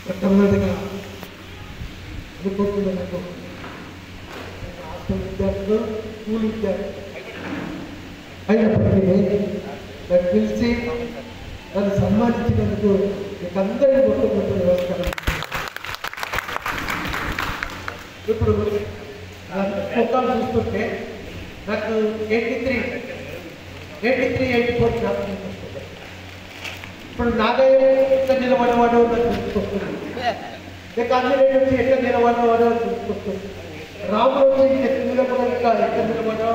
మొట్టమొదటిగా అనుకోకుండా హాస్టల్ విద్యార్థులు, స్కూల్ విద్యార్థులు అయినప్పటికీ నాకు పిలిచి నన్ను సన్మానించినందుకు మీకు అందరికీ మొట్టమొదటి నమస్కారం. ఇప్పుడు పుస్తకాలు చూస్తుంటే నాకు 83, 84 జ్ఞాపకం వస్తుంది. ఇప్పుడు నాగయ్య ఎట్లా నిలబడేవాడు నాకు గుర్తుకొస్తుంది. లేక ఆంజనేయుడు వచ్చి ఎట్లా నిలబడేవాడు అని గుర్తుకొస్తుంది. రాముడు వచ్చి ఎట్లా నిలబడాలి, ఎట్లా నిలబడో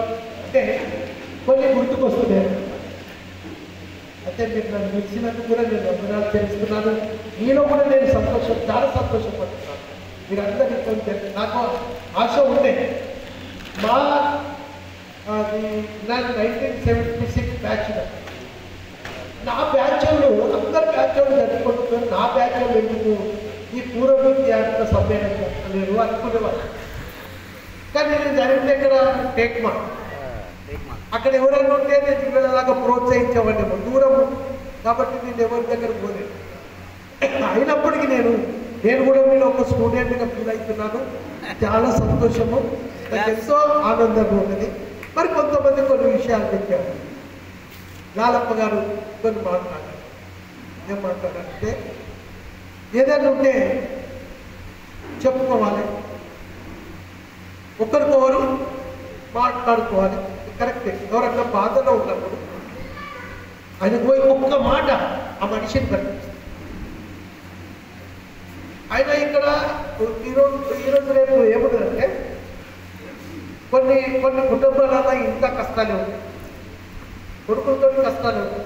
అంటే కొన్ని గుర్తుకొస్తున్నాయి. అయితే మీరు నన్ను పిలిచినందుకు కూడా నేను వందనాలు తెలుస్తున్నాను. మీలో కూడా నేను చాలా సంతోషపడుతున్నాను. మీరు అందరికీ కొంచెం నాకు ఆశ ఉండే మా 1976 బ్యాచ్ నా బ్యాచ్ వాళ్ళు అందరు బ్యాచ్ వాళ్ళు జరుపుకుంటున్నారు. నా బ్యాచ్ వాళ్ళు ఎందుకు ఈ పూర్వ విద్యార్థుల సమ్మేళనం లేరు అనుకునేవాళ్ళు. కానీ నేను జరిగిన దగ్గర టేక్మా అక్కడ ఎవరైనా ఉంటే నేను వీళ్ళలాగా ప్రోత్సహించేవాడిని దూరం కాబట్టి నేను ఎవరి దగ్గర పోలేదు. అయినప్పటికీ నేను కూడా మీరు ఒక స్టూడెంట్గా ఫీల్ అవుతున్నాను. చాలా సంతోషము, నాకు ఎంతో ఆనందంగా ఉన్నది. మరి కొంతమంది కొన్ని విషయాలు చెప్పారు. లాలప్ప గారు కొన్ని మాట్లాడారు. ఏం మాట్లాడారంటే ఏదైనా ఉంటే చెప్పుకోవాలి, ఒకరికొకరు మాట్లాడుకోవాలి. కరెక్టే. ఎవరన్నా బాధలో ఉన్నప్పుడు ఆయన పోయి ఒక్క మాట ఆ మనిషిని కనిపిస్తుంది. ఆయన ఇక్కడ ఈరోజు రేపు ఏముందంటే కొన్ని కుటుంబాలలో ఇంకా కష్టాలే ఉంటాయి, కొడుకులతో కష్టాలు ఉంటాయి.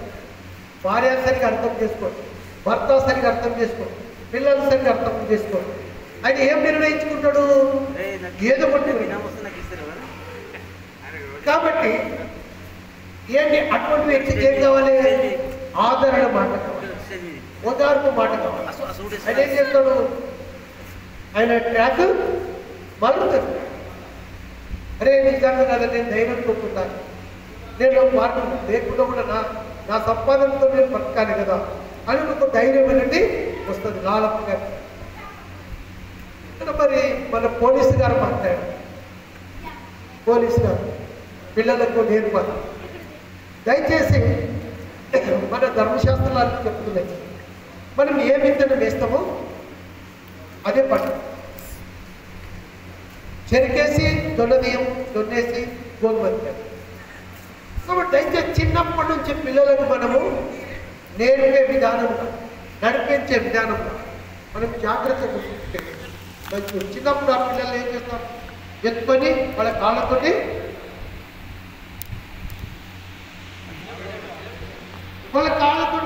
భార్య సరిగా అర్థం చేసుకోండి, భర్త సరిగా అర్థం చేసుకోండి, పిల్లలు సరిగా అర్థం చేసుకోండి. ఆయన ఏం నిర్ణయించుకుంటాడు, ఏదో ఒకటి. కాబట్టి ఏంటి అటువంటి వ్యక్తికి ఏం కావాలి, ఆదరణ మాట కావాలి, ఓదార్పు మాట కావాలి. ఆయన ఏం చేస్తాడు, ఆయన ట్రాక్ మరుగుతాడు. అరే నిజంగా కదా నేను ధైర్యం కొట్టుకుంటాను, నేను మార్పు లేకుండా కూడా నా సంపాదనతో నేను బతకాలి కదా అని ఒక ధైర్యం అనేది వస్తుంది. లాలప్ప గారు ఇక్కడ మరి మన పోలీసు గారు మాట్లాడారు. పోలీసు గారు పిల్లలకు నేర్పాలి. దయచేసి మన ధర్మశాస్త్రాలు చెప్తున్నాయి, మనం ఏ విత్తనం వేస్తామో అదే పంట. చెరికేసి దొన్నేసి గోధుమతి. కాబట్టి దయచేసి చిన్నప్పటి నుంచి పిల్లలకు మనము నేర్పే విధానంగా, నడిపించే విధానంగా మనం జాగ్రత్తగా మంచి. చిన్నప్పుడు ఆ పిల్లలు ఏం చేస్తాం, ఎత్తుకొని వాళ్ళ కాళ్ళతోటి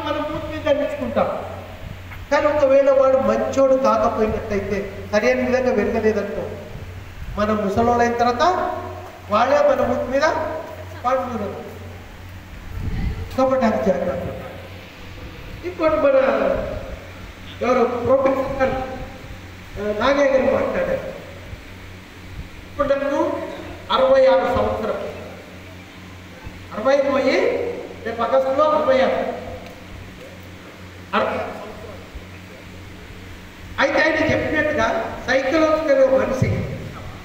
మనం పూర్తి మీద దండించుకుంటాం. కానీ ఒకవేళ వాడు మంచోడు కాకపోయినట్టయితే, సరైన విధంగా వెళ్ళలేదనుకో, మనం ముసలోళ్ళైన తర్వాత వాళ్ళే మన ముక్కు మీద పాడుతున్నారు. కాబట్టి అది జాగ్రత్త. ఇంకోటి మన ఎవరు ప్రొఫెసర్ నాగయ్య గారు మాట్లాడారు. ఇప్పుడు నన్ను 66 సంవత్సరం, 60 పోయి రేపు ఆగస్టులో 66. అయితే ఆయన చెప్పినట్టుగా సైకలాజికల్ మనిషి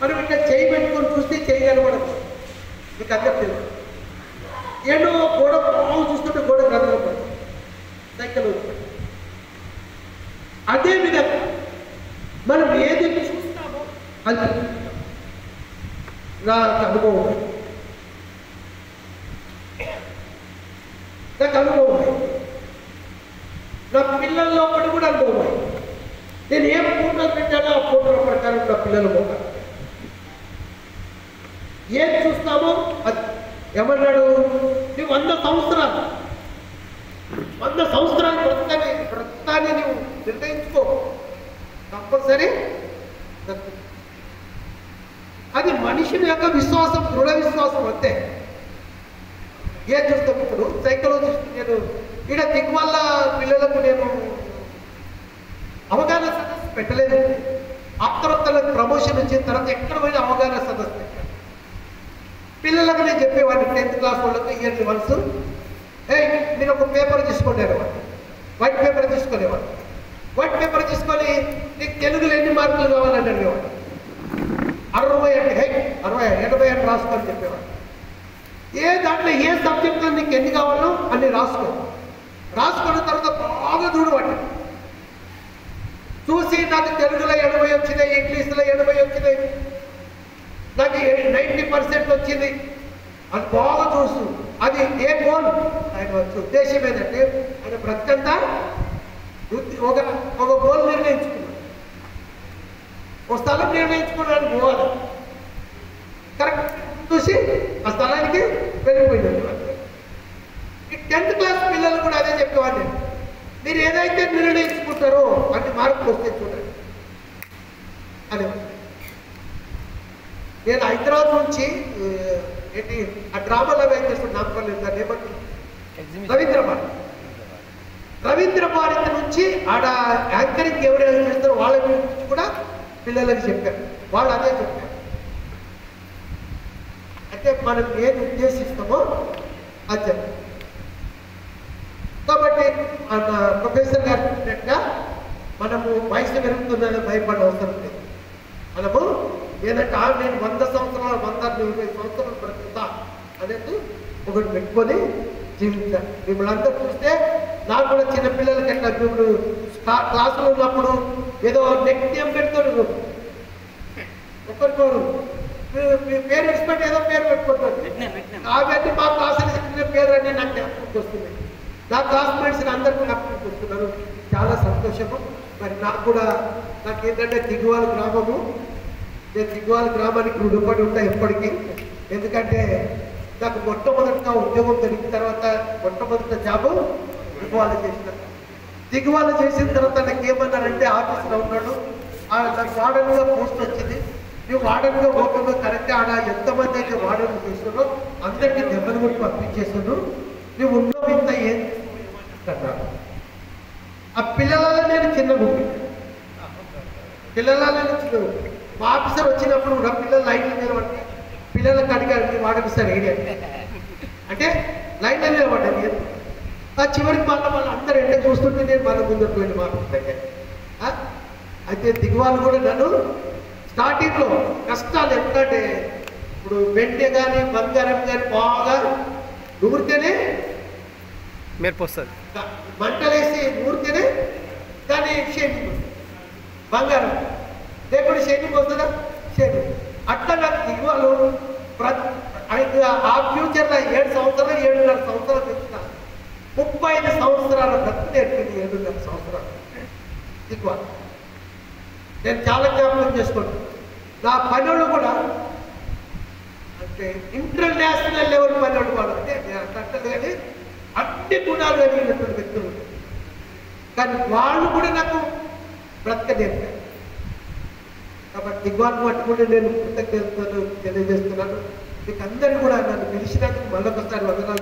మనం ఇట్లా చేయి పెట్టుకొని చూస్తే చేయగలవడచ్చు. మీకు అందరికి తెలుసు. ఏదో గోడ బాగు చూస్తుంటే గోడ గదలు పడుతుంది సైకలాజికల్. అదేవిధంగా మనం ఏది చూస్తామో అది నాకు అనుభవం నా పిల్లల్లో ఒకటి కూడా అనుభవం. నేను ఏం ఫోటోలు పెట్టానో ఆ ఫోటోల ప్రకారం నా పిల్లలు పోతారు. ఏం చూస్తామో అది. ఏమన్నాడు, నువ్వు 100 సంవత్సరాలు బ్రతాన్ని నువ్వు నిర్ణయించుకో, కంపల్సరీ. అది మనిషిని యొక్క విశ్వాసం, దృఢ విశ్వాసం అంతే. ఏం చూస్తాం ఇప్పుడు సైకలాజిస్ట్. నేను ఇక్కడ దిగ్వల్ల పిల్లలకు నేను అవగాహన సదస్సు పెట్టలేదు. ఆప్తరత్తలకు ప్రమోషన్ వచ్చిన తర్వాత ఎక్కడ పోయినా అవగాహన సదస్సు పెట్టాను. పిల్లలకు నేను చెప్పేవాడిని, 10th క్లాస్ వాళ్ళకు ఇయర్లీ వన్స్, మీరు ఒక పేపర్ తీసుకునేవాడు, వైట్ పేపర్ తీసుకునేవాడు. వైట్ పేపర్ తీసుకొని నీకు తెలుగులో ఎన్ని మార్కులు కావాలని అడిగేవాడు. 60 అంటే 60 80 అని రాసుకొని చెప్పేవాడు. దాంట్లో ఏ సబ్జెక్ట్లో నీకు ఎన్ని కావాలో అన్ని రాసుకున్న తర్వాత బాగా చూడవాడు. చూసి నాకు తెలుగులో 80 వచ్చినాయి, ఇంగ్లీష్లో 80 వచ్చినాయి, నాకు 90% వచ్చింది అది బాగా చూసు. అది ఏ గోల్ ఆయన ఉద్దేశం ఏంటంటే ఆయన బ్రతికంతా ఒక గోల్ నిర్ణయించుకున్నాడు, ఒక స్థలం నిర్ణయించుకున్నాడు, పోవాలి. కరెక్ట్ చూసి ఆ స్థలానికి వెళ్ళిపోయినాడు. ఈ 10th క్లాస్ పిల్లలు కూడా అదే చెప్పేవాడిని, మీరు ఏదైతే నిర్ణయించుకుంటారో అన్ని మార్కులు వస్తే చూడండి అనేవాడు. నేను హైదరాబాద్ నుంచి ఏంటి ఆ డ్రామాలో వేసేస్తాను, నామకల్ దాన్ని ఏమంటారు, రవీంద్ర భారతి నుంచి ఆడ యాంకరింగ్ ఎవరైనా చేస్తారో వాళ్ళ గురించి కూడా పిల్లలకి చెప్పారు. వాళ్ళు అదే చెప్పారు, అంటే మనం ఏది ఉద్దేశిస్తామో అది చెప్పారు. కాబట్టి ప్రొఫెసర్ గారు చెప్పినట్టుగా మనము వయసు పెరుగుతుందని భయపడే అవసరం లేదు. మనము ఏదంటే నేను 100 సంవత్సరాలు 120 సంవత్సరాలు బ్రతుకుతా అనేది ఒకటి పెట్టుకొని జీవించాలి. మిమ్మల్ని అందరూ చూస్తే నాకు కూడా చిన్నపిల్లలకి ఎట్లా ఇప్పుడు క్లాసులో ఉన్నప్పుడు ఏదో నెక్స్ట్ ఏం పెడుతున్నారు, ఒకరికోరు మీ పేరు ఇచ్చిపెట్టి ఏదో పేరు పెట్టుకుంటారు. కాబట్టి మా క్లాసులు చెప్పిన పేరు అన్నీ నాకు జ్ఞాపకం వస్తుంది, నా క్లాస్మేట్స్కి అందరికీ జ్ఞాపకం వస్తున్నారు. చాలా సంతోషము. మరి నాకు ఏంటంటే దిగువాల గ్రామము, నేను దిగువాల గ్రామానికి రుణపడి ఉంటా ఎప్పటికీ. ఎందుకంటే నాకు మొట్టమొదటిగా ఉద్యోగం దొరికిన తర్వాత మొట్టమొదటి జాబు దిగువాల చేసిన తర్వాత నాకు ఏమన్నారంటే ఆఫీస్లో ఉన్నాడు, నాకు వార్డన్గా పోస్ట్ వచ్చింది, నువ్వు వార్డన్గా ఓపెన్గా కరెక్ట్గా ఆడ ఎంతమంది అయితే వార్డన్ చేస్తున్నారో అందరికీ దెబ్బలు కొట్టి పంపించేస్తున్నావు, నువ్వు ఉన్నావు ఇంత ఏం అన్నాడు. ఆ పిల్లలలో నేను చిన్నగా మా ఆఫీసర్ వచ్చినప్పుడు కూడా పిల్లలు లైన్లో నిలబడి పిల్లలకు అడిగారు వాడకు సార్ ఏడి అంటే లైన్లో నిలబడ్డాను. ఆ చివరికి మళ్ళీ అందరూ ఎండ చూస్తుంటే నేను మళ్ళీ ముందుకు వెళ్ళి మాట్లాడతాను. అయితే దిగువాలు కూడా నన్ను స్టార్టింగ్లో కష్టాలు ఎందుకంటే ఇప్పుడు వెంటనే కానీ బంగారం కానీ బాగా నూరితేనే మెరుపు వస్తుంది, మంటలేసి నూరితేనే దాని షేపింగ్ వస్తుంది, బంగారం లేకపోతే షేపింగ్ వస్తుందా షేపింగ్. అట్లా నాకు దిగువాలు ఆ ఫ్యూచర్లో 7 సంవత్సరాలు 7.5 సంవత్సరాలు తెచ్చిన 35 సంవత్సరాల బ్రతుకు నేర్పింది. 7.5 సంవత్సరాలు దిగువాలు నేను చాలా జ్ఞాపకం చేసుకుంటాను. నా పనులు కూడా అంటే ఇంటర్నేషనల్ లెవెల్ పనులు కూడా అంటే కట్టలు కానీ అన్ని గుణాలు కలిగినటువంటి వ్యక్తులు, కానీ వాళ్ళు కూడా నాకు బ్రతక నేర్పారు. కాబట్టి దిగ్వాన్ని పట్టుకుంటే నేను కృతజ్ఞతలు తెలియజేస్తున్నాను. మీకు అందరూ కూడా నన్ను పిలిచినందుకు మళ్ళొకసారి వందనాలు.